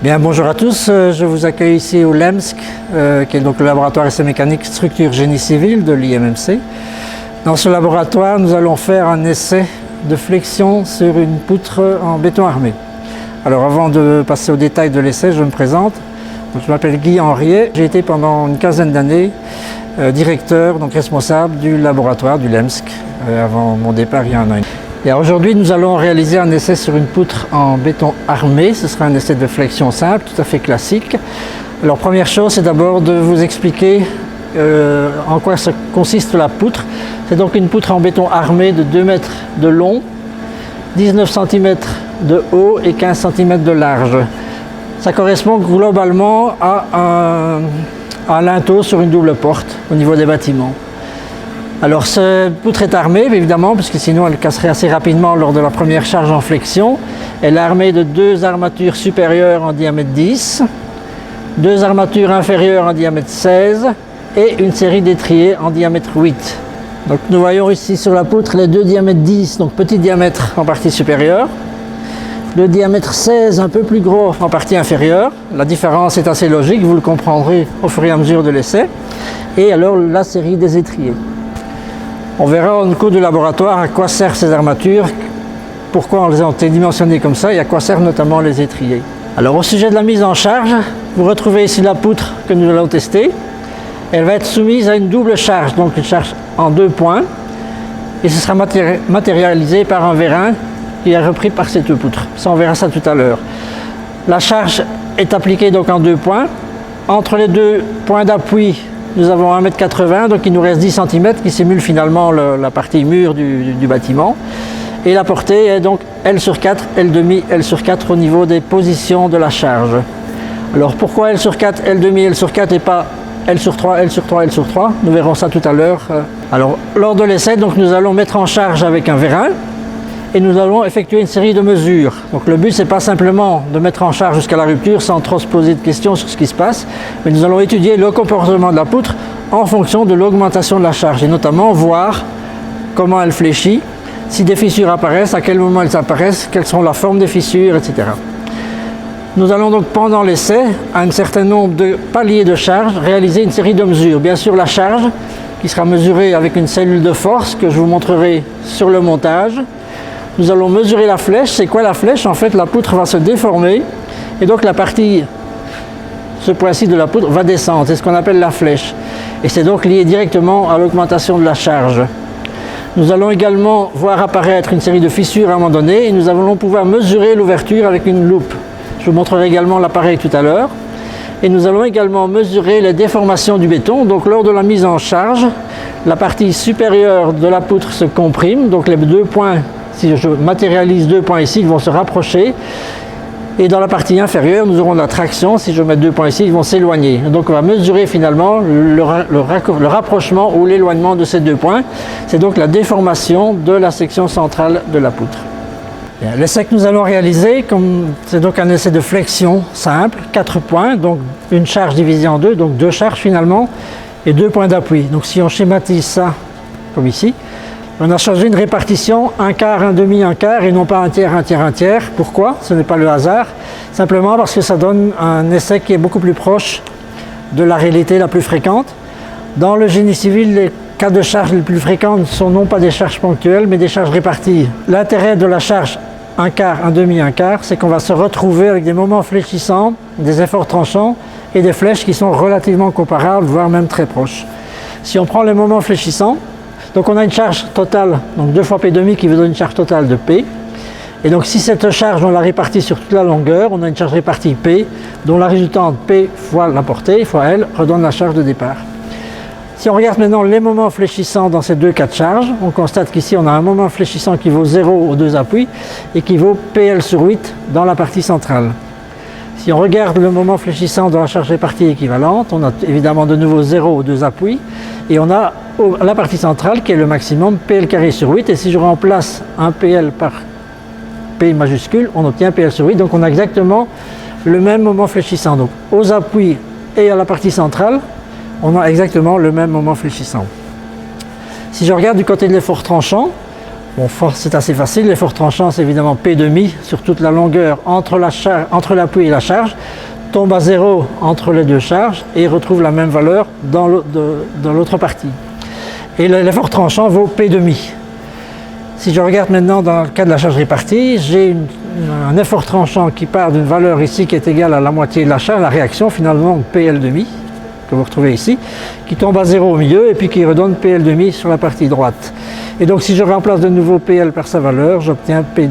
Bien, bonjour à tous, je vous accueille ici au LEMSC, qui est donc le laboratoire essai mécanique structure génie civil de l'IMMC. Dans ce laboratoire, nous allons faire un essai de flexion sur une poutre en béton armé. Alors avant de passer aux détails de l'essai, je me présente. Donc, je m'appelle Guy Henriet, j'ai été pendant une quinzaine d'années directeur, donc responsable du laboratoire du LEMSC, avant mon départ il y a un an. Et aujourd'hui, nous allons réaliser un essai sur une poutre en béton armé. Ce sera un essai de flexion simple, tout à fait classique. Alors, première chose, c'est d'abord de vous expliquer en quoi consiste la poutre. C'est donc une poutre en béton armé de 2 mètres de long, 19 cm de haut et 15 cm de large. Ça correspond globalement à un linteau sur une double porte au niveau des bâtiments. Alors cette poutre est armée évidemment, puisque sinon elle casserait assez rapidement lors de la première charge en flexion. Elle est armée de 2 armatures supérieures en diamètre 10, 2 armatures inférieures en diamètre 16 et une série d'étriers en diamètre 8. Donc nous voyons ici sur la poutre les 2 diamètres 10, donc petit diamètre en partie supérieure, le diamètre 16 un peu plus gros en partie inférieure. La différence est assez logique, vous le comprendrez au fur et à mesure de l'essai. Et alors la série des étriers. On verra au cours du laboratoire à quoi servent ces armatures, pourquoi on les a dimensionnées comme ça et à quoi servent notamment les étriers. Alors au sujet de la mise en charge, vous retrouvez ici la poutre que nous allons tester. Elle va être soumise à une double charge, donc une charge en 2 points, et ce sera matérialisé par un vérin qui est repris par cette poutre. Ça, on verra ça tout à l'heure. La charge est appliquée donc en 2 points. Entre les 2 points d'appui, nous avons 1,80 m, donc il nous reste 10 cm qui simule finalement la partie mur du bâtiment. Et la portée est donc L sur 4, L demi, L sur 4 au niveau des positions de la charge. Alors pourquoi L sur 4, L demi, L sur 4 et pas L sur 3, L sur 3, L sur 3? Nous verrons ça tout à l'heure. Alors lors de l'essai, donc nous allons mettre en charge avec un vérin et nous allons effectuer une série de mesures. Donc le but, c'est pas simplement de mettre en charge jusqu'à la rupture sans trop se poser de questions sur ce qui se passe, mais nous allons étudier le comportement de la poutre en fonction de l'augmentation de la charge et notamment voir comment elle fléchit, si des fissures apparaissent, à quel moment elles apparaissent, quelles sont la forme des fissures, etc. Nous allons donc pendant l'essai, à un certain nombre de paliers de charge, réaliser une série de mesures. Bien sûr la charge qui sera mesurée avec une cellule de force que je vous montrerai sur le montage. Nous allons mesurer la flèche. C'est quoi la flèche? En fait, la poutre va se déformer et donc la partie, ce point-ci de la poutre, va descendre. C'est ce qu'on appelle la flèche. Et c'est donc lié directement à l'augmentation de la charge. Nous allons également voir apparaître une série de fissures à un moment donné et nous allons pouvoir mesurer l'ouverture avec une loupe. Je vous montrerai également l'appareil tout à l'heure. Et nous allons également mesurer les déformations du béton. Donc lors de la mise en charge, la partie supérieure de la poutre se comprime. Donc les 2 points, si je matérialise 2 points ici, ils vont se rapprocher. Et dans la partie inférieure, nous aurons de la traction. Si je mets 2 points ici, ils vont s'éloigner. Donc on va mesurer finalement le rapprochement ou l'éloignement de ces 2 points. C'est donc la déformation de la section centrale de la poutre. L'essai que nous allons réaliser, c'est donc un essai de flexion simple, 4 points, donc une charge divisée en 2, donc 2 charges finalement, et 2 points d'appui. Donc si on schématise ça, comme ici, on a changé une répartition 1 quart, 1 demi, 1 quart, et non pas 1 tiers, 1 tiers, 1 tiers. Pourquoi? Ce n'est pas le hasard, simplement parce que ça donne un essai qui est beaucoup plus proche de la réalité la plus fréquente. Dans le génie civil, les cas de charge les plus fréquents ne sont non pas des charges ponctuelles, mais des charges réparties. L'intérêt de la charge 1 quart, 1 demi, 1 quart, c'est qu'on va se retrouver avec des moments fléchissants, des efforts tranchants et des flèches qui sont relativement comparables, voire même très proches. Si on prend les moments fléchissants, donc on a une charge totale, donc 2 fois P demi qui vous donne une charge totale de P. Et donc si cette charge, on la répartit sur toute la longueur, on a une charge répartie P, dont la résultante P fois la portée, fois L, redonne la charge de départ. Si on regarde maintenant les moments fléchissants dans ces 2 cas de charge, on constate qu'ici on a un moment fléchissant qui vaut 0 aux 2 appuis et qui vaut PL sur 8 dans la partie centrale. Si on regarde le moment fléchissant dans la charge répartie équivalente, on a évidemment de nouveau 0 aux 2 appuis et on a la partie centrale qui est le maximum PL carré sur 8, et si je remplace un PL par P majuscule, on obtient PL sur 8, donc on a exactement le même moment fléchissant. Donc aux appuis et à la partie centrale, on a exactement le même moment fléchissant. Si je regarde du côté de l'effort tranchant, Bon, c'est assez facile, l'effort tranchant c'est évidemment P' sur toute la longueur entre l'appui et la charge, tombe à 0 entre les deux charges et retrouve la même valeur dans l'autre partie. Et l'effort tranchant vaut P'. Si je regarde maintenant dans le cas de la charge répartie, j'ai un effort tranchant qui part d'une valeur ici qui est égale à la moitié de la charge, la réaction finalement PL', que vous retrouvez ici, qui tombe à 0 au milieu et puis qui redonne PL' sur la partie droite. Et donc si je remplace de nouveau PL par sa valeur, j'obtiens P',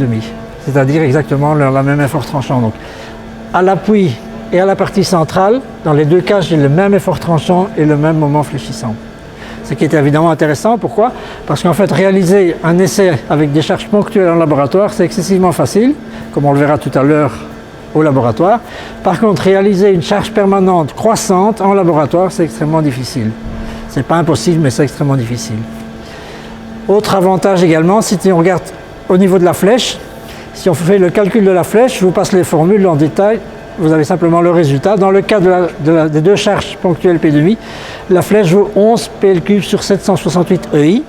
c'est-à-dire exactement la même effort tranchant. Donc à l'appui et à la partie centrale, dans les deux cas, j'ai le même effort tranchant et le même moment fléchissant. Ce qui est évidemment intéressant, pourquoi? Parce qu'en fait, réaliser un essai avec des charges ponctuelles en laboratoire, c'est excessivement facile, comme on le verra tout à l'heure au laboratoire. Par contre, réaliser une charge permanente croissante en laboratoire, c'est extrêmement difficile. C'est pas impossible, mais c'est extrêmement difficile. Autre avantage également, si on regarde au niveau de la flèche, si on fait le calcul de la flèche, je vous passe les formules en détail, vous avez simplement le résultat. Dans le cas des deux charges ponctuelles P', la flèche vaut 11 PL³ sur 768 EI.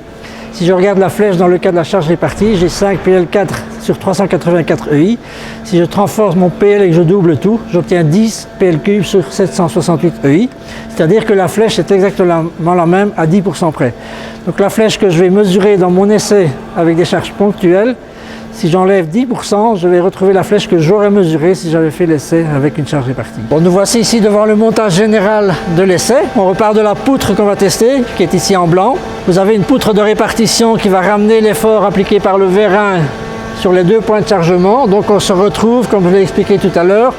Si je regarde la flèche dans le cas de la charge répartie, j'ai 5 PL4 sur 384 EI. Si je transforme mon PL et que je double tout, j'obtiens 10 PL³ sur 768 EI. C'est-à-dire que la flèche est exactement la même à 10% près. Donc la flèche que je vais mesurer dans mon essai avec des charges ponctuelles, si j'enlève 10%, je vais retrouver la flèche que j'aurais mesurée si j'avais fait l'essai avec une charge répartie. Bon, nous voici ici devant le montage général de l'essai. On repart de la poutre qu'on va tester, qui est ici en blanc. Vous avez une poutre de répartition qui va ramener l'effort appliqué par le vérin sur les deux points de chargement. Donc on se retrouve, comme je l'ai expliqué tout à l'heure,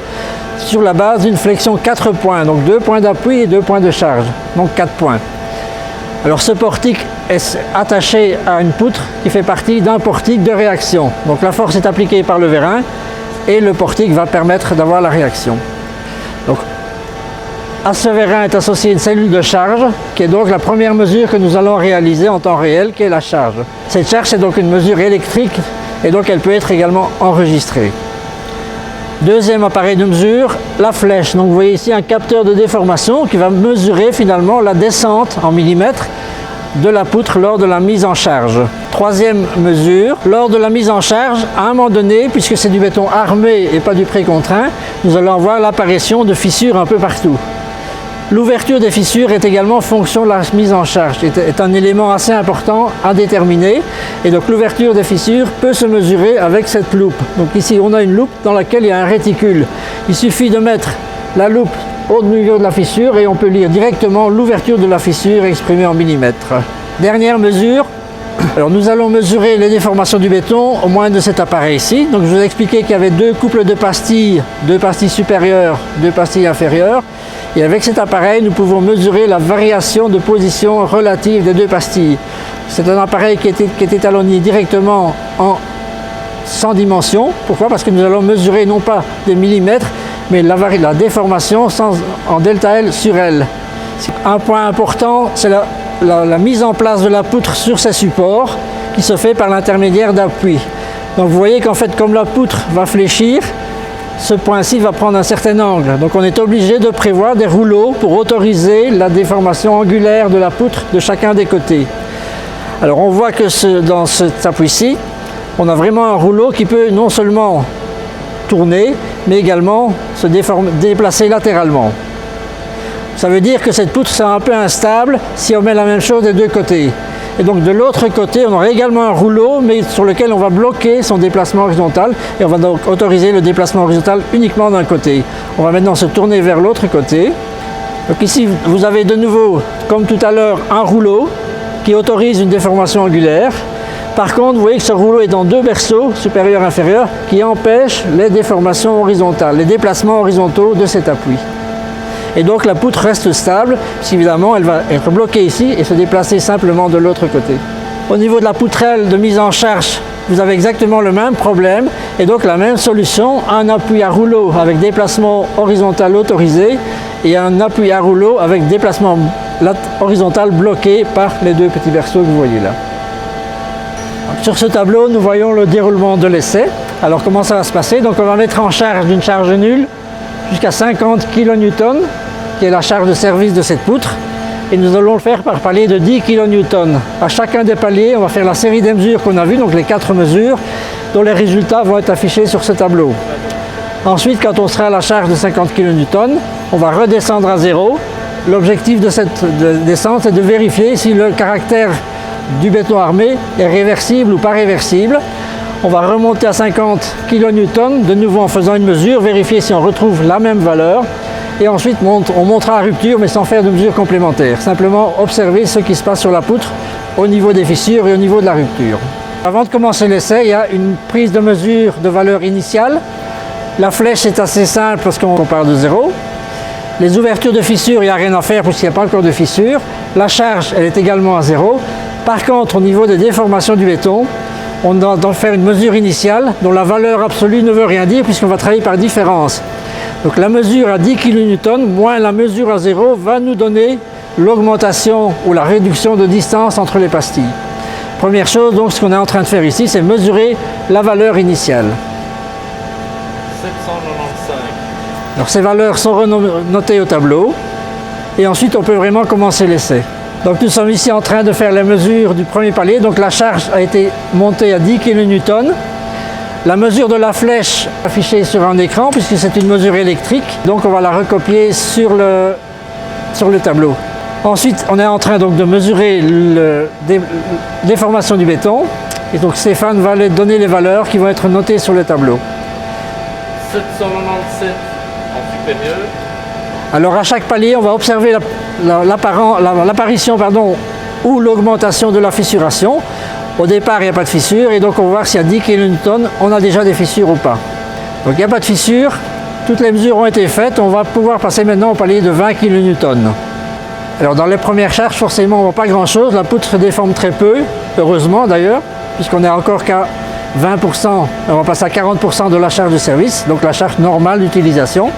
sur la base d'une flexion 4 points. Donc 2 points d'appui et 2 points de charge. Donc 4 points. Alors ce portique est attaché à une poutre qui fait partie d'un portique de réaction. Donc la force est appliquée par le vérin et le portique va permettre d'avoir la réaction. Donc à ce vérin est associée une cellule de charge qui est donc la première mesure que nous allons réaliser en temps réel, qui est la charge. Cette charge est donc une mesure électrique et donc elle peut être également enregistrée. Deuxième appareil de mesure, la flèche. Donc vous voyez ici un capteur de déformation qui va mesurer finalement la descente en millimètres de la poutre lors de la mise en charge. Troisième mesure, lors de la mise en charge, à un moment donné, puisque c'est du béton armé et pas du précontraint, nous allons voir l'apparition de fissures un peu partout. L'ouverture des fissures est également fonction de la mise en charge, est un élément assez important à déterminer. Et donc l'ouverture des fissures peut se mesurer avec cette loupe. Donc ici on a une loupe dans laquelle il y a un réticule. Il suffit de mettre la loupe au milieu de la fissure et on peut lire directement l'ouverture de la fissure exprimée en millimètres. Dernière mesure. Alors nous allons mesurer les déformations du béton au moyen de cet appareil ici. Donc je vous ai expliqué qu'il y avait deux couples de pastilles, deux pastilles supérieures, deux pastilles inférieures. Et avec cet appareil, nous pouvons mesurer la variation de position relative des deux pastilles. C'est un appareil qui est étalonné directement en 100 dimensions. Pourquoi? Parce que nous allons mesurer non pas des millimètres, mais la déformation en delta L sur L. Un point important, c'est la mise en place de la poutre sur ces supports qui se fait par l'intermédiaire d'appuis. Donc vous voyez qu'en fait, comme la poutre va fléchir, ce point-ci va prendre un certain angle. Donc on est obligé de prévoir des rouleaux pour autoriser la déformation angulaire de la poutre de chacun des côtés. Alors on voit que dans cet appui-ci, on a vraiment un rouleau qui peut non seulement tourner, mais également se déplacer latéralement. Ça veut dire que cette poutre sera un peu instable si on met la même chose des deux côtés. Et donc de l'autre côté, on aura également un rouleau, mais sur lequel on va bloquer son déplacement horizontal, et on va donc autoriser le déplacement horizontal uniquement d'un côté. On va maintenant se tourner vers l'autre côté. Donc ici, vous avez de nouveau, comme tout à l'heure, un rouleau qui autorise une déformation angulaire. Par contre, vous voyez que ce rouleau est dans deux berceaux, supérieur et inférieur, qui empêchent les déformations horizontales, les déplacements horizontaux de cet appui. Et donc la poutre reste stable, puisqu'évidemment elle va être bloquée ici et se déplacer simplement de l'autre côté. Au niveau de la poutrelle de mise en charge, vous avez exactement le même problème et donc la même solution, un appui à rouleau avec déplacement horizontal autorisé et un appui à rouleau avec déplacement horizontal bloqué par les deux petits berceaux que vous voyez là. Donc, sur ce tableau, nous voyons le déroulement de l'essai. Alors comment ça va se passer? Donc on va mettre en charge d'une charge nulle jusqu'à 50 kN, qui est la charge de service de cette poutre. et nous allons le faire par palier de 10 kN. À chacun des paliers, on va faire la série des mesures qu'on a vues, donc les 4 mesures, dont les résultats vont être affichés sur ce tableau. Ensuite, quand on sera à la charge de 50 kN, on va redescendre à 0. L'objectif de cette descente est de vérifier si le caractère du béton armé est réversible ou pas réversible. On va remonter à 50 kN, de nouveau en faisant une mesure, vérifier si on retrouve la même valeur. Et ensuite, on montera à rupture, mais sans faire de mesures complémentaires. Simplement observer ce qui se passe sur la poutre au niveau des fissures et au niveau de la rupture. Avant de commencer l'essai, il y a une prise de mesure de valeur initiale. La flèche est assez simple parce qu'on part de 0. Les ouvertures de fissures, il n'y a rien à faire puisqu'il n'y a pas encore de fissures. La charge, elle est également à 0. Par contre, au niveau des déformations du béton, on doit faire une mesure initiale dont la valeur absolue ne veut rien dire puisqu'on va travailler par différence. Donc la mesure à 10 kN moins la mesure à 0 va nous donner l'augmentation ou la réduction de distance entre les pastilles. Première chose, donc, ce qu'on est en train de faire ici, c'est mesurer la valeur initiale. 795. Alors ces valeurs sont notées au tableau et ensuite on peut vraiment commencer l'essai. Donc nous sommes ici en train de faire les mesures du premier palier. Donc la charge a été montée à 10 kN. La mesure de la flèche affichée sur un écran puisque c'est une mesure électrique. Donc on va la recopier sur le tableau. Ensuite on est en train donc de mesurer la déformation du béton. Et donc Stéphane va donner les valeurs qui vont être notées sur le tableau. 797 en supérieur. Alors à chaque palier, on va observer l'apparition ou l'augmentation de la fissuration. Au départ, il n'y a pas de fissure et donc on va voir si à 10 kN, on a déjà des fissures ou pas. Donc il n'y a pas de fissure, toutes les mesures ont été faites, on va pouvoir passer maintenant au palier de 20 kN. Alors dans les premières charges, forcément, on ne voit pas grand-chose, la poutre se déforme très peu, heureusement d'ailleurs, puisqu'on n'est encore qu'à 20%, on va passer à 40% de la charge de service, donc la charge normale d'utilisation.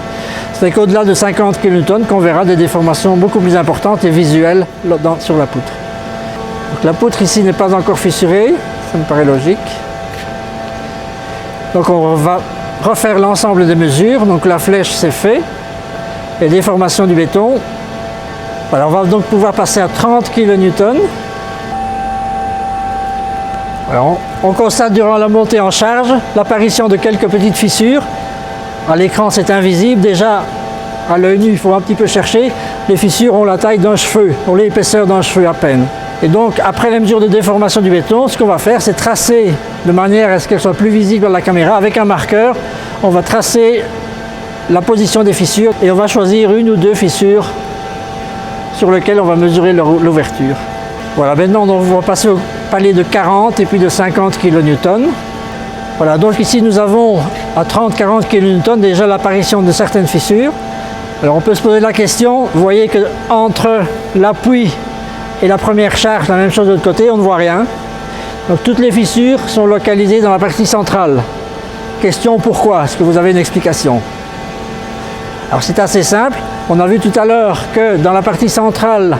C'est qu'au-delà de 50 kN qu'on verra des déformations beaucoup plus importantes et visuelles sur la poutre. Donc la poutre ici n'est pas encore fissurée, ça me paraît logique. Donc on va refaire l'ensemble des mesures, donc la flèche c'est fait, les déformations du béton. Voilà, on va donc pouvoir passer à 30 kN. Alors, on constate durant la montée en charge l'apparition de quelques petites fissures. À l'écran c'est invisible, déjà à l'œil nu il faut un petit peu chercher. Les fissures ont la taille d'un cheveu, ont l'épaisseur d'un cheveu à peine. Et donc après les mesures de déformation du béton, ce qu'on va faire c'est tracer de manière à ce qu'elle soit plus visible à la caméra. Avec un marqueur, on va tracer la position des fissures et on va choisir une ou deux fissures sur lesquelles on va mesurer l'ouverture. Voilà, maintenant on va passer au palier de 40 et puis de 50 kN. Voilà, donc ici nous avons à 30-40 kN déjà l'apparition de certaines fissures. Alors on peut se poser la question, vous voyez qu'entre l'appui et la première charge, la même chose de l'autre côté, on ne voit rien. Donc toutes les fissures sont localisées dans la partie centrale. Question pourquoi? Est-ce que vous avez une explication? Alors c'est assez simple, on a vu tout à l'heure que dans la partie centrale,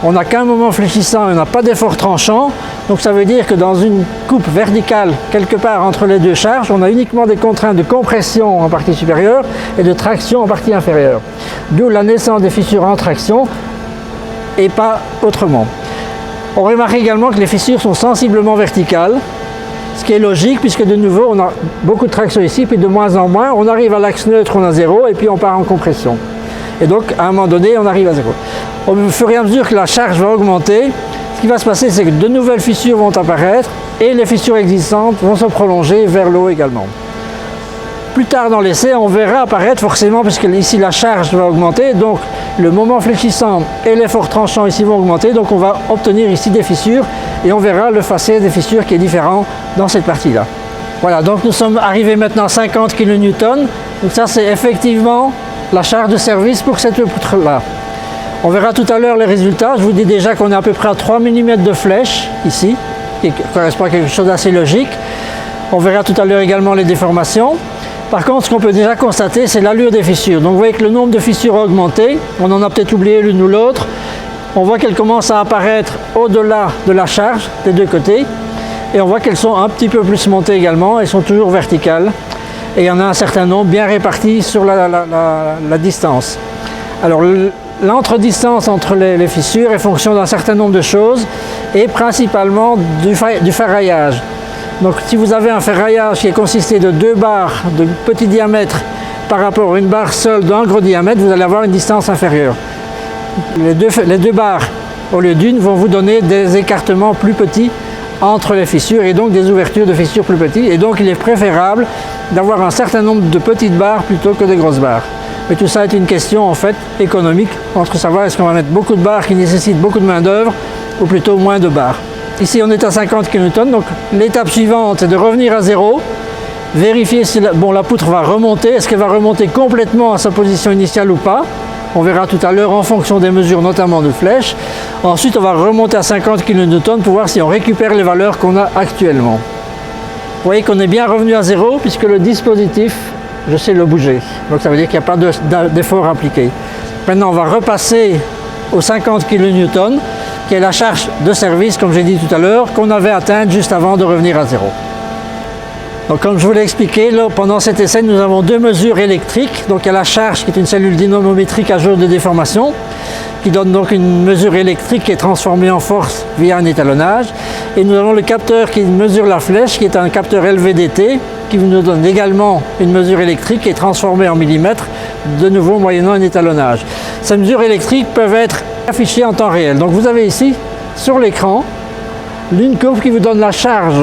on n'a qu'un moment fléchissant et on n'a pas d'effort tranchant. Donc ça veut dire que dans une coupe verticale, quelque part entre les deux charges, on a uniquement des contraintes de compression en partie supérieure et de traction en partie inférieure. D'où la naissance des fissures en traction et pas autrement. On remarque également que les fissures sont sensiblement verticales, ce qui est logique puisque de nouveau on a beaucoup de traction ici, puis de moins en moins, on arrive à l'axe neutre, on a 0 et puis on part en compression. Et donc à un moment donné, on arrive à 0. Au fur et à mesure que la charge va augmenter, ce qui va se passer, c'est que de nouvelles fissures vont apparaître et les fissures existantes vont se prolonger vers le haut également. Plus tard dans l'essai, on verra apparaître forcément, puisque ici la charge va augmenter, donc le moment fléchissant et l'effort tranchant ici vont augmenter, donc on va obtenir ici des fissures et on verra le faciès des fissures qui est différent dans cette partie-là. Voilà, donc nous sommes arrivés maintenant à 50 kN, donc ça c'est effectivement la charge de service pour cette poutre-là. On verra tout à l'heure les résultats. Je vous dis déjà qu'on est à peu près à 3 mm de flèche ici, qui correspond à quelque chose d'assez logique. On verra tout à l'heure également les déformations. Par contre, ce qu'on peut déjà constater, c'est l'allure des fissures. Donc vous voyez que le nombre de fissures a augmenté. On en a peut-être oublié l'une ou l'autre. On voit qu'elles commencent à apparaître au-delà de la charge des deux côtés. Et on voit qu'elles sont un petit peu plus montées également. Elles sont toujours verticales. Et il y en a un certain nombre bien répartis sur la distance. Alors l'entredistance entre les fissures est fonction d'un certain nombre de choses et principalement du ferraillage. Donc si vous avez un ferraillage qui est consisté de 2 barres de petit diamètre par rapport à une barre seule d'un gros diamètre, vous allez avoir une distance inférieure. Les deux barres au lieu d'une vont vous donner des écartements plus petits entre les fissures et donc des ouvertures de fissures plus petites. Et donc il est préférable d'avoir un certain nombre de petites barres plutôt que de grosses barres. Mais tout ça est une question en fait économique, entre savoir est-ce qu'on va mettre beaucoup de barres qui nécessitent beaucoup de main d'œuvre ou plutôt moins de barres. Ici on est à 50 kN, donc l'étape suivante est de revenir à zéro, vérifier si la poutre va remonter, est-ce qu'elle va remonter complètement à sa position initiale ou pas. On verra tout à l'heure en fonction des mesures, notamment de flèches. Ensuite, on va remonter à 50 kN pour voir si on récupère les valeurs qu'on a actuellement. Vous voyez qu'on est bien revenu à zéro puisque le dispositif, je sais le bouger. Donc ça veut dire qu'il n'y a pas d'effort appliqué. Maintenant, on va repasser aux 50 kN, qui est la charge de service, comme j'ai dit tout à l'heure, qu'on avait atteinte juste avant de revenir à zéro. Donc comme je vous l'ai expliqué, là, pendant cet essai, nous avons 2 mesures électriques. Donc il y a la charge qui est une cellule dynamométrique à jour de déformation, qui donne donc une mesure électrique qui est transformée en force via un étalonnage. Et nous avons le capteur qui mesure la flèche, qui est un capteur LVDT, qui nous donne également une mesure électrique qui est transformée en millimètres, de nouveau moyennant un étalonnage. Ces mesures électriques peuvent être affichées en temps réel. Donc vous avez ici, sur l'écran, une courbe qui vous donne la charge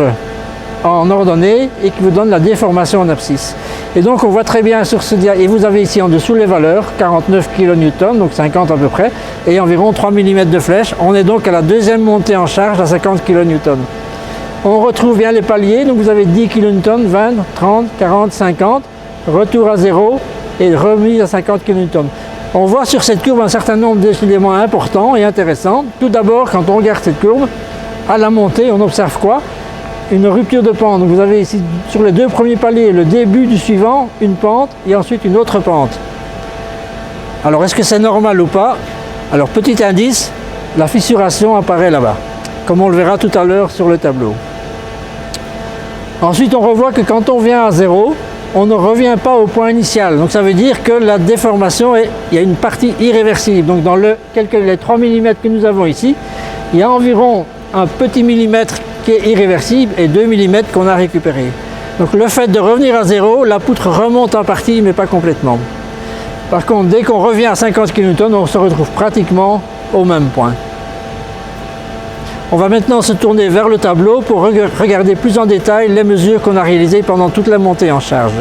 en ordonnée et qui vous donne la déformation en abscisse. Et donc on voit très bien sur ce diagramme, et vous avez ici en dessous les valeurs, 49 kN, donc 50 à peu près, et environ 3 mm de flèche. On est donc à la deuxième montée en charge à 50 kN. On retrouve bien les paliers, donc vous avez 10 kN, 20, 30, 40, 50, retour à zéro et remise à 50 kN. On voit sur cette courbe un certain nombre d'éléments importants et intéressants. Tout d'abord, quand on regarde cette courbe, à la montée, on observe quoi? Une rupture de pente. Donc vous avez ici sur les 2 premiers paliers le début du suivant, une pente et ensuite une autre pente. Alors est-ce que c'est normal ou pas? Alors petit indice, la fissuration apparaît là-bas, comme on le verra tout à l'heure sur le tableau. Ensuite on revoit que quand on vient à zéro, on ne revient pas au point initial. Donc ça veut dire que la déformation, il y a une partie irréversible. Donc dans les 3 mm que nous avons ici, il y a environ un petit millimètre qui est irréversible et 2 mm qu'on a récupéré. Donc le fait de revenir à zéro, la poutre remonte en partie mais pas complètement. Par contre, dès qu'on revient à 50 kN, on se retrouve pratiquement au même point. On va maintenant se tourner vers le tableau pour regarder plus en détail les mesures qu'on a réalisées pendant toute la montée en charge.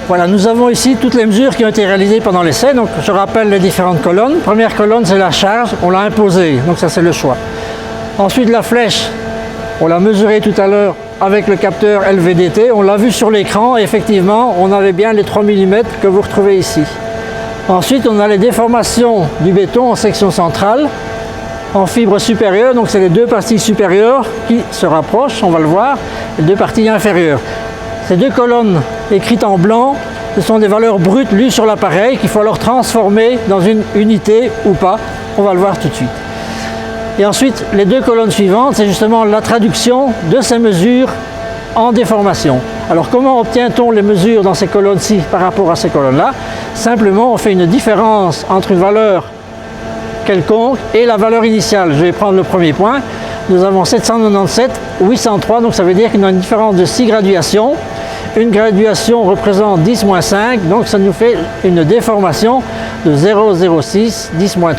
Voilà, nous avons ici toutes les mesures qui ont été réalisées pendant l'essai. Donc je rappelle les différentes colonnes. Première colonne, c'est la charge, on l'a imposée, donc ça c'est le choix. Ensuite la flèche, on l'a mesurée tout à l'heure avec le capteur LVDT, on l'a vu sur l'écran, et effectivement on avait bien les 3 mm que vous retrouvez ici. Ensuite on a les déformations du béton en section centrale, en fibre supérieure, donc c'est les 2 parties supérieures qui se rapprochent, on va le voir, les 2 parties inférieures. Ces 2 colonnes écrites en blanc, ce sont des valeurs brutes lues sur l'appareil qu'il faut alors transformer dans une unité ou pas, on va le voir tout de suite. Et ensuite, les 2 colonnes suivantes, c'est justement la traduction de ces mesures en déformation. Alors comment obtient-on les mesures dans ces colonnes-ci par rapport à ces colonnes-là? Simplement, on fait une différence entre une valeur quelconque et la valeur initiale. Je vais prendre le premier point. Nous avons 797, 803, donc ça veut dire qu'il y a une différence de 6 graduations. Une graduation représente 10-5, donc ça nous fait une déformation de 0,06, 10-3.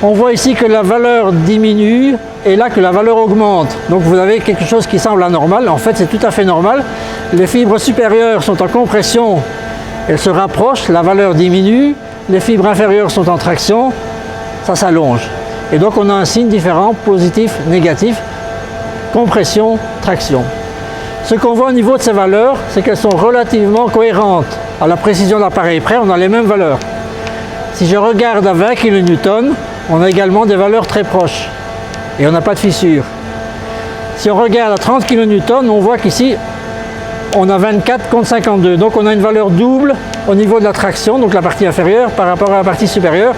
On voit ici que la valeur diminue et là que la valeur augmente. Donc vous avez quelque chose qui semble anormal. En fait, c'est tout à fait normal. Les fibres supérieures sont en compression, elles se rapprochent, la valeur diminue. Les fibres inférieures sont en traction, ça s'allonge. Et donc on a un signe différent, positif, négatif, compression, traction. Ce qu'on voit au niveau de ces valeurs, c'est qu'elles sont relativement cohérentes. À la précision de l'appareil près, on a les mêmes valeurs. Si je regarde à 20 kN, on a également des valeurs très proches et on n'a pas de fissure. Si on regarde à 30 kN, on voit qu'ici on a 24 contre 52, donc on a une valeur double au niveau de la traction, donc la partie inférieure par rapport à la partie supérieure.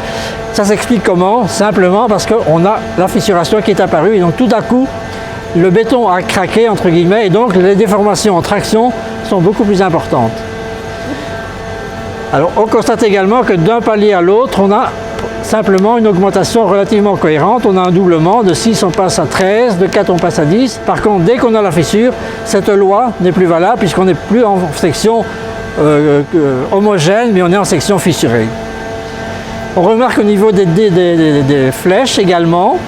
Ça s'explique comment? Simplement parce qu'on a la fissuration qui est apparue et donc tout à coup le béton a craqué entre guillemets et donc les déformations en traction sont beaucoup plus importantes. Alors on constate également que d'un palier à l'autre, on a simplement une augmentation relativement cohérente. On a un doublement, de 6 on passe à 13, de 4 on passe à 10. Par contre, dès qu'on a la fissure, cette loi n'est plus valable puisqu'on n'est plus en section homogène, mais on est en section fissurée. On remarque au niveau des flèches également,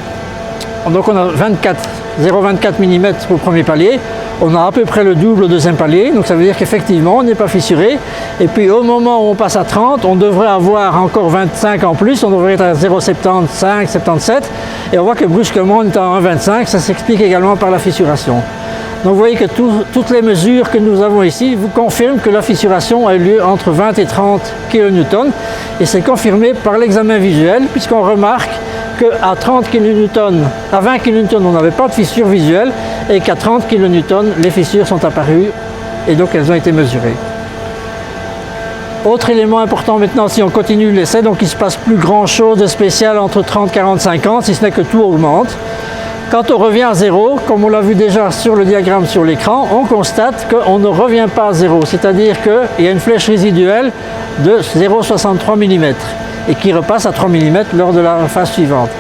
donc on a 0,24 mm au premier palier, on a à peu près le double au deuxième palier, donc ça veut dire qu'effectivement on n'est pas fissuré. Et puis au moment où on passe à 30, on devrait avoir encore 25 en plus, on devrait être à 0,75, 77, et on voit que brusquement on est à 1,25, ça s'explique également par la fissuration. Donc vous voyez que toutes les mesures que nous avons ici vous confirment que la fissuration a eu lieu entre 20 et 30 kN, et c'est confirmé par l'examen visuel, puisqu'on remarque qu'à 30 kN, à 20 kN, on n'avait pas de fissure visuelle, et qu'à 30 kN, les fissures sont apparues, et donc elles ont été mesurées. Autre élément important maintenant, si on continue l'essai, donc il ne se passe plus grand chose de spécial entre 30, 40, 50, si ce n'est que tout augmente. Quand on revient à zéro, comme on l'a vu déjà sur le diagramme sur l'écran, on constate qu'on ne revient pas à zéro, c'est-à-dire qu'il y a une flèche résiduelle de 0,63 mm et qui repasse à 3 mm lors de la phase suivante.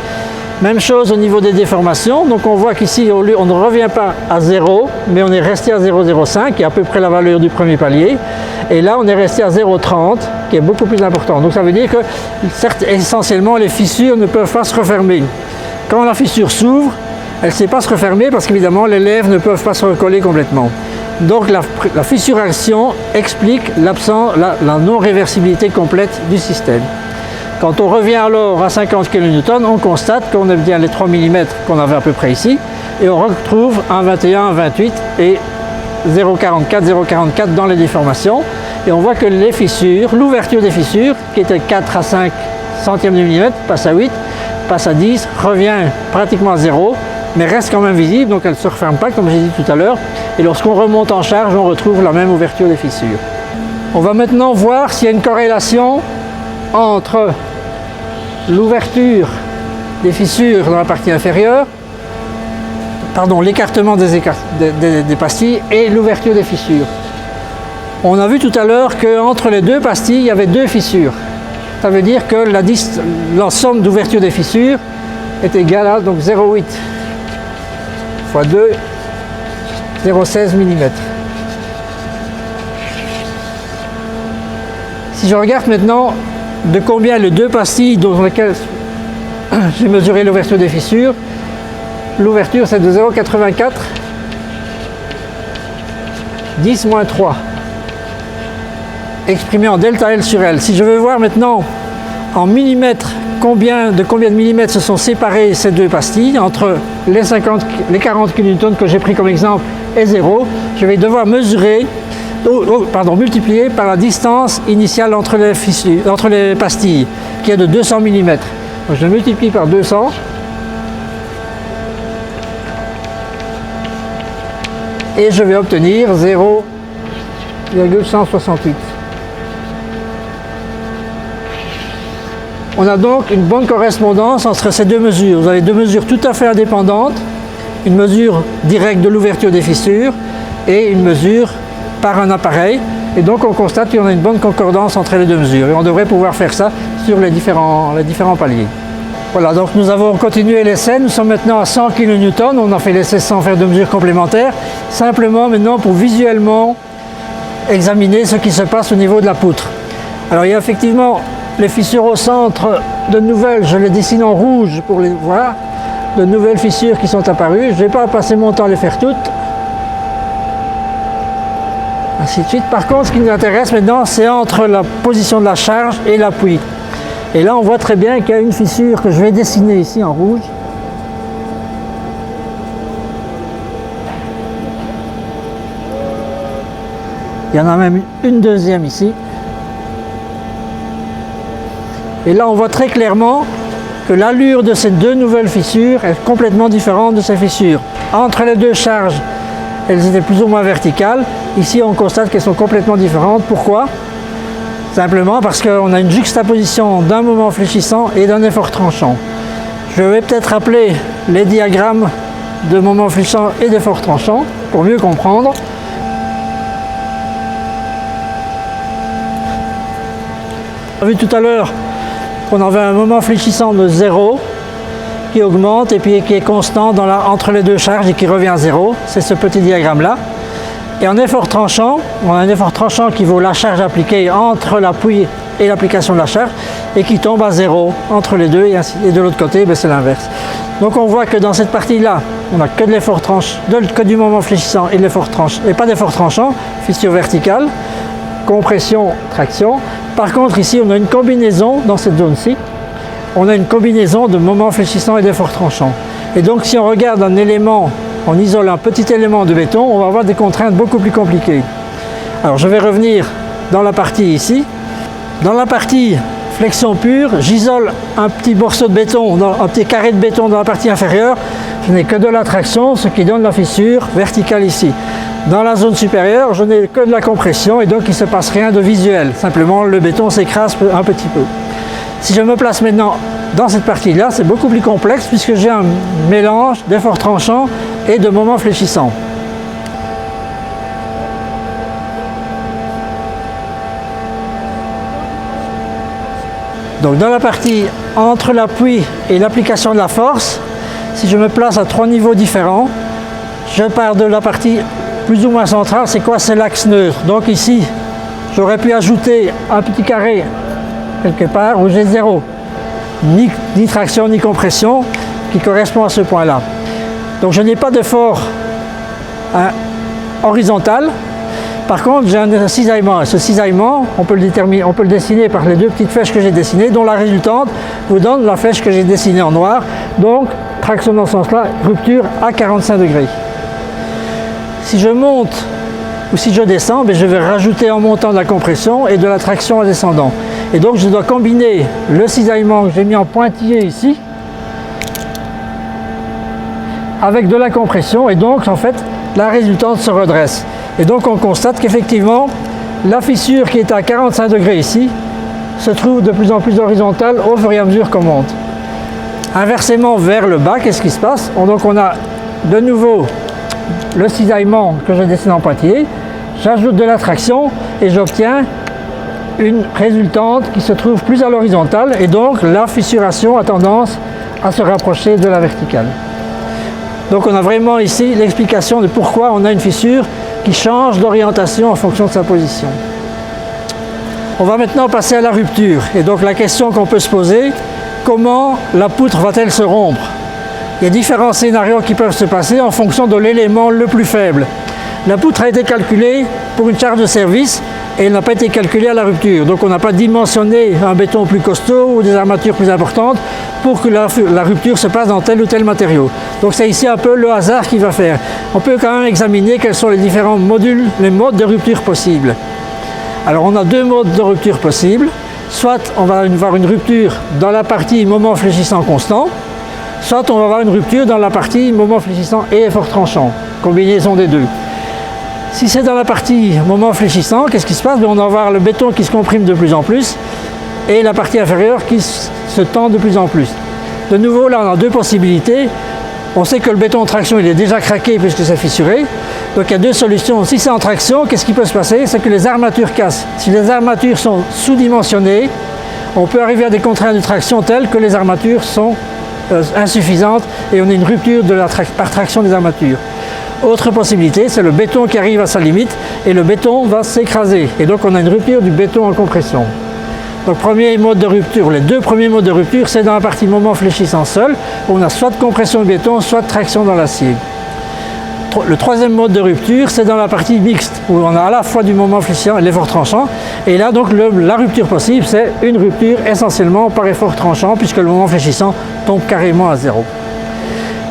Même chose au niveau des déformations, donc on voit qu'ici on ne revient pas à 0, mais on est resté à 0,05 qui est à peu près la valeur du premier palier, et là on est resté à 0,30 qui est beaucoup plus important. Donc ça veut dire que certes, essentiellement les fissures ne peuvent pas se refermer. Quand la fissure s'ouvre, elle ne sait pas se refermer parce qu'évidemment les lèvres ne peuvent pas se recoller complètement. Donc la fissuration explique la non-réversibilité complète du système. Quand on revient alors à 50 kN, on constate qu'on a bien les 3 mm qu'on avait à peu près ici, et on retrouve un 21, un 28 et 0,44, 0,44 dans les déformations. Et on voit que les fissures, l'ouverture des fissures, qui était 4 à 5 centièmes de millimètre, passe à 8, passe à 10, revient pratiquement à 0, mais reste quand même visible, donc elle ne se referme pas comme j'ai dit tout à l'heure. Et lorsqu'on remonte en charge, on retrouve la même ouverture des fissures. On va maintenant voir s'il y a une corrélation entre l'ouverture des fissures dans la partie inférieure, l'écartement des pastilles et l'ouverture des fissures. On a vu tout à l'heure qu'entre les deux pastilles, il y avait deux fissures. Ça veut dire que la somme d'ouverture des fissures est égale à 0,8 fois 2, 0,16 mm. Si je regarde maintenant de combien les deux pastilles dans lesquelles j'ai mesuré l'ouverture des fissures, l'ouverture c'est de 0,84, 10 moins 3, exprimé en delta L sur L. Si je veux voir maintenant en millimètres de combien de millimètres se sont séparées ces deux pastilles, entre les 40 kN que j'ai pris comme exemple et 0, je vais devoir mesurer, multiplier par la distance initiale entre les pastilles, qui est de 200 mm. Donc je multiplie par 200, et je vais obtenir 0,168. On a donc une bonne correspondance entre ces deux mesures. Vous avez deux mesures tout à fait indépendantes, une mesure directe de l'ouverture des fissures et une mesure par un appareil. Et donc on constate qu'il y en a une bonne concordance entre les deux mesures. Et on devrait pouvoir faire ça sur les différents paliers. Voilà, donc nous avons continué l'essai. Nous sommes maintenant à 100 kN. On a fait l'essai sans faire de mesures complémentaires. Simplement maintenant pour visuellement examiner ce qui se passe au niveau de la poutre. Alors il y a effectivement les fissures au centre, de nouvelles, je les dessine en rouge pour les voir, de nouvelles fissures qui sont apparues. Je ne vais pas passer mon temps à les faire toutes. Ainsi de suite. Par contre, ce qui nous intéresse maintenant, c'est entre la position de la charge et l'appui. Et là, on voit très bien qu'il y a une fissure que je vais dessiner ici en rouge. Il y en a même une deuxième ici. Et là, on voit très clairement que l'allure de ces deux nouvelles fissures est complètement différente de ces fissures. Entre les deux charges, elles étaient plus ou moins verticales. Ici, on constate qu'elles sont complètement différentes. Pourquoi? Simplement parce qu'on a une juxtaposition d'un moment fléchissant et d'un effort tranchant. Je vais peut-être rappeler les diagrammes de moment fléchissant et d'effort tranchant pour mieux comprendre. On a vu tout à l'heure qu'on avait un moment fléchissant de 0 qui augmente et puis qui est constant entre les deux charges et qui revient à 0. C'est ce petit diagramme-là. Et en effort tranchant, on a un effort tranchant qui vaut la charge appliquée entre l'appui et l'application de la charge et qui tombe à 0 entre les deux et de l'autre côté, ben, c'est l'inverse. Donc on voit que dans cette partie-là, on n'a que de l'effort tranchant, que du moment fléchissant et de l'effort tranchant, et pas d'effort tranchant, fissure verticale, compression, traction. Par contre ici on a une combinaison dans cette zone-ci, on a une combinaison de moments fléchissants et d'efforts tranchants. Et donc si on regarde un élément, on isole un petit élément de béton, on va avoir des contraintes beaucoup plus compliquées. Alors je vais revenir dans la partie ici. Dans la partie flexion pure, j'isole un petit morceau de béton, un petit carré de béton dans la partie inférieure. Je n'ai que de la traction, ce qui donne la fissure verticale ici. Dans la zone supérieure, je n'ai que de la compression et donc il ne se passe rien de visuel. Simplement, le béton s'écrase un petit peu. Si je me place maintenant dans cette partie-là, c'est beaucoup plus complexe puisque j'ai un mélange d'efforts tranchants et de moments fléchissants. Donc dans la partie entre l'appui et l'application de la force, si je me place à 3 niveaux différents, je pars de la partie plus ou moins centrale, c'est quoi? C'est l'axe neutre. Donc ici, j'aurais pu ajouter un petit carré quelque part où j'ai 0. Ni traction ni compression qui correspond à ce point-là. Donc je n'ai pas d'effort horizontal. Par contre, j'ai un cisaillement. Et ce cisaillement, on peut le dessiner par les deux petites flèches que j'ai dessinées, dont la résultante vous donne la flèche que j'ai dessinée en noir. Donc, traction dans ce sens-là, rupture à 45 degrés. Si je monte ou si je descends, je vais rajouter en montant de la compression et de la traction en descendant. Et donc, je dois combiner le cisaillement que j'ai mis en pointillé ici avec de la compression. Et donc, en fait, la résultante se redresse. Et donc on constate qu'effectivement, la fissure qui est à 45 degrés ici se trouve de plus en plus horizontale au fur et à mesure qu'on monte. Inversement, vers le bas, qu'est-ce qui se passe? Donc on a de nouveau le cisaillement que je dessine en pointillé, j'ajoute de la traction et j'obtiens une résultante qui se trouve plus à l'horizontale et donc la fissuration a tendance à se rapprocher de la verticale. Donc on a vraiment ici l'explication de pourquoi on a une fissure qui change d'orientation en fonction de sa position. On va maintenant passer à la rupture. Et donc la question qu'on peut se poser, comment la poutre va-t-elle se rompre? Il y a différents scénarios qui peuvent se passer en fonction de l'élément le plus faible. La poutre a été calculée pour une charge de service et elle n'a pas été calculée à la rupture. Donc on n'a pas dimensionné un béton plus costaud ou des armatures plus importantes pour que la rupture se passe dans tel ou tel matériau. Donc c'est ici un peu le hasard qui va faire. On peut quand même examiner quels sont les différents modules, les modes de rupture possibles. Alors on a deux modes de rupture possibles. Soit on va avoir une rupture dans la partie moment fléchissant constant, soit on va avoir une rupture dans la partie moment fléchissant et effort tranchant, combinaison des deux. Si c'est dans la partie moment fléchissant, qu'est-ce qui se passe? On va avoir le béton qui se comprime de plus en plus et la partie inférieure qui se tend de plus en plus. De nouveau, là on a deux possibilités. On sait que le béton en traction il est déjà craqué puisque c'est fissuré. Donc il y a deux solutions. Si c'est en traction, qu'est-ce qui peut se passer? C'est que les armatures cassent. Si les armatures sont sous-dimensionnées, on peut arriver à des contraintes de traction telles que les armatures sont insuffisantes et on a une rupture par traction des armatures. Autre possibilité, c'est le béton qui arrive à sa limite et le béton va s'écraser. Et donc on a une rupture du béton en compression. Donc premier mode de rupture, les deux premiers modes de rupture, c'est dans la partie moment fléchissant seul, où on a soit de compression de béton, soit de traction dans l'acier. Le troisième mode de rupture, c'est dans la partie mixte, où on a à la fois du moment fléchissant et l'effort tranchant. Et là, donc, la rupture possible, c'est une rupture essentiellement par effort tranchant, puisque le moment fléchissant tombe carrément à zéro.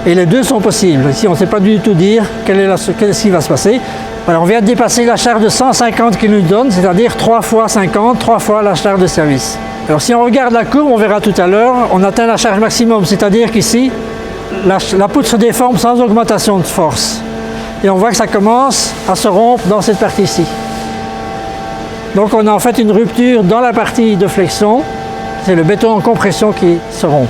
Et les deux sont possibles. Ici, on ne sait pas du tout dire qu'est-ce qui va se passer. Alors, on vient de dépasser la charge de 150 kN, c'est-à-dire 3 fois 50, 3 fois la charge de service. Alors, si on regarde la courbe, on verra tout à l'heure, on atteint la charge maximum, c'est-à-dire qu'ici, la poutre se déforme sans augmentation de force. Et on voit que ça commence à se rompre dans cette partie-ci. Donc on a en fait une rupture dans la partie de flexion, c'est le béton en compression qui se rompt.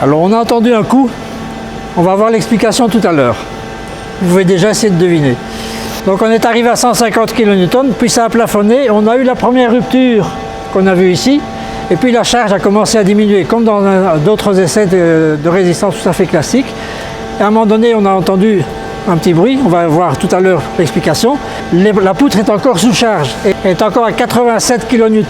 Alors on a entendu un coup, on va voir l'explication tout à l'heure. Vous pouvez déjà essayer de deviner. Donc on est arrivé à 150 kN, puis ça a plafonné, on a eu la première rupture qu'on a vue ici, et puis la charge a commencé à diminuer, comme dans d'autres essais de résistance tout à fait classiques. Et à un moment donné, on a entendu un petit bruit, on va voir tout à l'heure l'explication. La poutre est encore sous charge, et est encore à 87 kN.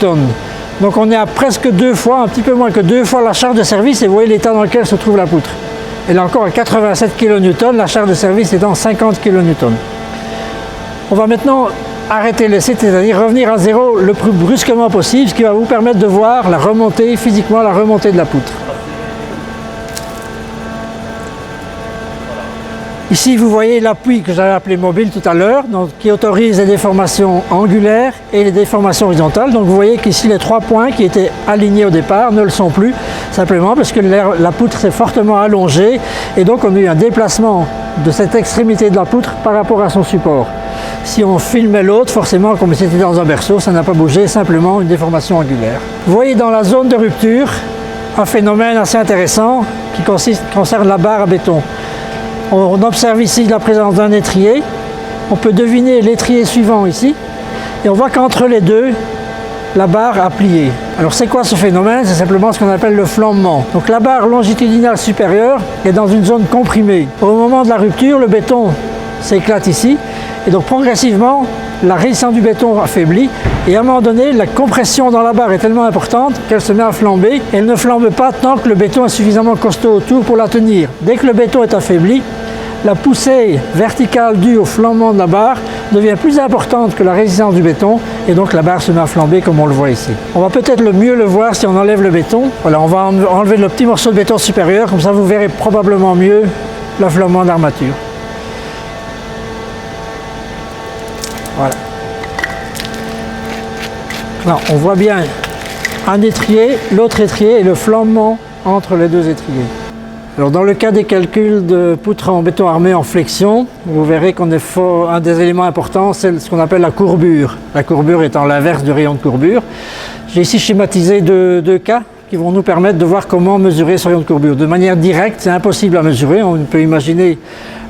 Donc on est à presque 2 fois, un petit peu moins que 2 fois la charge de service, et vous voyez l'état dans lequel se trouve la poutre. Elle est encore à 87 kN, la charge de service est en 50 kN. On va maintenant arrêter l'essai, c'est-à-dire revenir à zéro le plus brusquement possible, ce qui va vous permettre de voir la remontée, physiquement la remontée de la poutre. Ici, vous voyez l'appui que j'avais appelé mobile tout à l'heure, qui autorise les déformations angulaires et les déformations horizontales. Donc vous voyez qu'ici, les 3 points qui étaient alignés au départ ne le sont plus, simplement parce que la poutre s'est fortement allongée et donc on a eu un déplacement de cette extrémité de la poutre par rapport à son support. Si on filmait l'autre, forcément, comme c'était dans un berceau, ça n'a pas bougé, simplement une déformation angulaire. Vous voyez dans la zone de rupture un phénomène assez intéressant qui concerne la barre à béton. On observe ici la présence d'un étrier. On peut deviner l'étrier suivant ici. Et on voit qu'entre les deux, la barre a plié. Alors c'est quoi ce phénomène? C'est simplement ce qu'on appelle le flambement. Donc la barre longitudinale supérieure est dans une zone comprimée. Au moment de la rupture, le béton s'éclate ici. Et donc progressivement, la résistance du béton affaiblit. Et à un moment donné, la compression dans la barre est tellement importante qu'elle se met à flamber. Elle ne flambe pas tant que le béton est suffisamment costaud autour pour la tenir. Dès que le béton est affaibli, la poussée verticale due au flambement de la barre devient plus importante que la résistance du béton et donc la barre se met à flamber comme on le voit ici. On va peut-être mieux le voir si on enlève le béton. Voilà, on va enlever le petit morceau de béton supérieur, comme ça vous verrez probablement mieux l'enflammement d'armature. Voilà. Là, on voit bien un étrier, l'autre étrier et le flambement entre les deux étriers. Alors, dans le cas des calculs de poutres en béton armé en flexion, vous verrez un des éléments importants, c'est ce qu'on appelle la courbure. La courbure étant l'inverse du rayon de courbure. J'ai ici schématisé deux cas qui vont nous permettre de voir comment mesurer ce rayon de courbure. De manière directe, c'est impossible à mesurer. On peut imaginer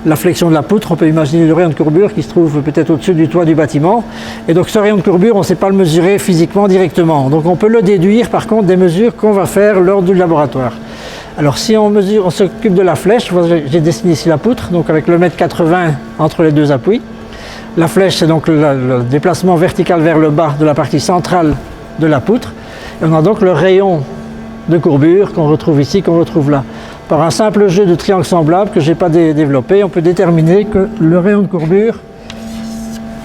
la flexion de la poutre, on peut imaginer le rayon de courbure qui se trouve peut-être au-dessus du toit du bâtiment. Et donc ce rayon de courbure, on ne sait pas le mesurer physiquement directement. Donc on peut le déduire par contre des mesures qu'on va faire lors du laboratoire. Alors si on s'occupe de la flèche, j'ai dessiné ici la poutre, donc avec le 1,80 m entre les deux appuis. La flèche, c'est donc le déplacement vertical vers le bas de la partie centrale de la poutre. Et on a donc le rayon de courbure qu'on retrouve ici, qu'on retrouve là. Par un simple jeu de triangles semblables que je n'ai pas développé, on peut déterminer que le rayon de courbure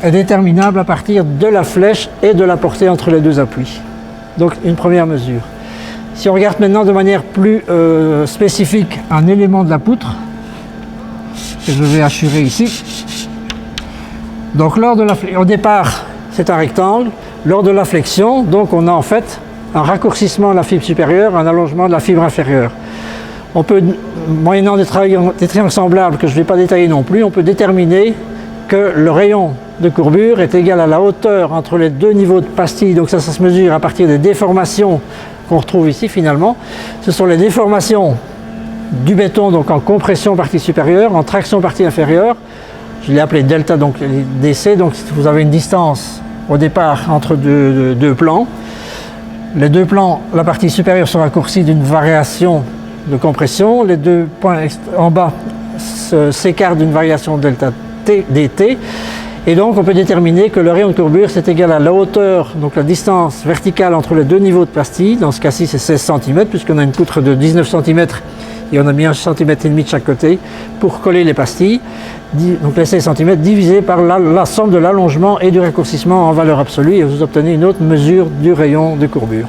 est déterminable à partir de la flèche et de la portée entre les deux appuis. Donc une première mesure. Si on regarde maintenant de manière plus spécifique un élément de la poutre, que je vais hachurer ici. Donc au départ, c'est un rectangle. Lors de la flexion, donc on a en fait un raccourcissement de la fibre supérieure, un allongement de la fibre inférieure. On peut, moyennant des triangles semblables que je ne vais pas détailler non plus, on peut déterminer que le rayon de courbure est égal à la hauteur entre les deux niveaux de pastille. Donc ça se mesure à partir des déformations qu'on retrouve ici finalement. Ce sont les déformations du béton, donc en compression partie supérieure, en traction partie inférieure. Je l'ai appelé delta, donc DC. Donc vous avez une distance au départ entre deux plans. Les deux plans, la partie supérieure sont raccourcis d'une variation de compression. Les deux points en bas s'écartent d'une variation delta T, dt. Et donc on peut déterminer que le rayon de courbure c'est égal à la hauteur, donc la distance verticale entre les deux niveaux de pastille. Dans ce cas-ci c'est 16 cm puisqu'on a une poutre de 19 cm et on a mis 1,5 cm de chaque côté pour coller les pastilles. Donc les 16 cm divisé par la somme de l'allongement et du raccourcissement en valeur absolue et vous obtenez une autre mesure du rayon de courbure.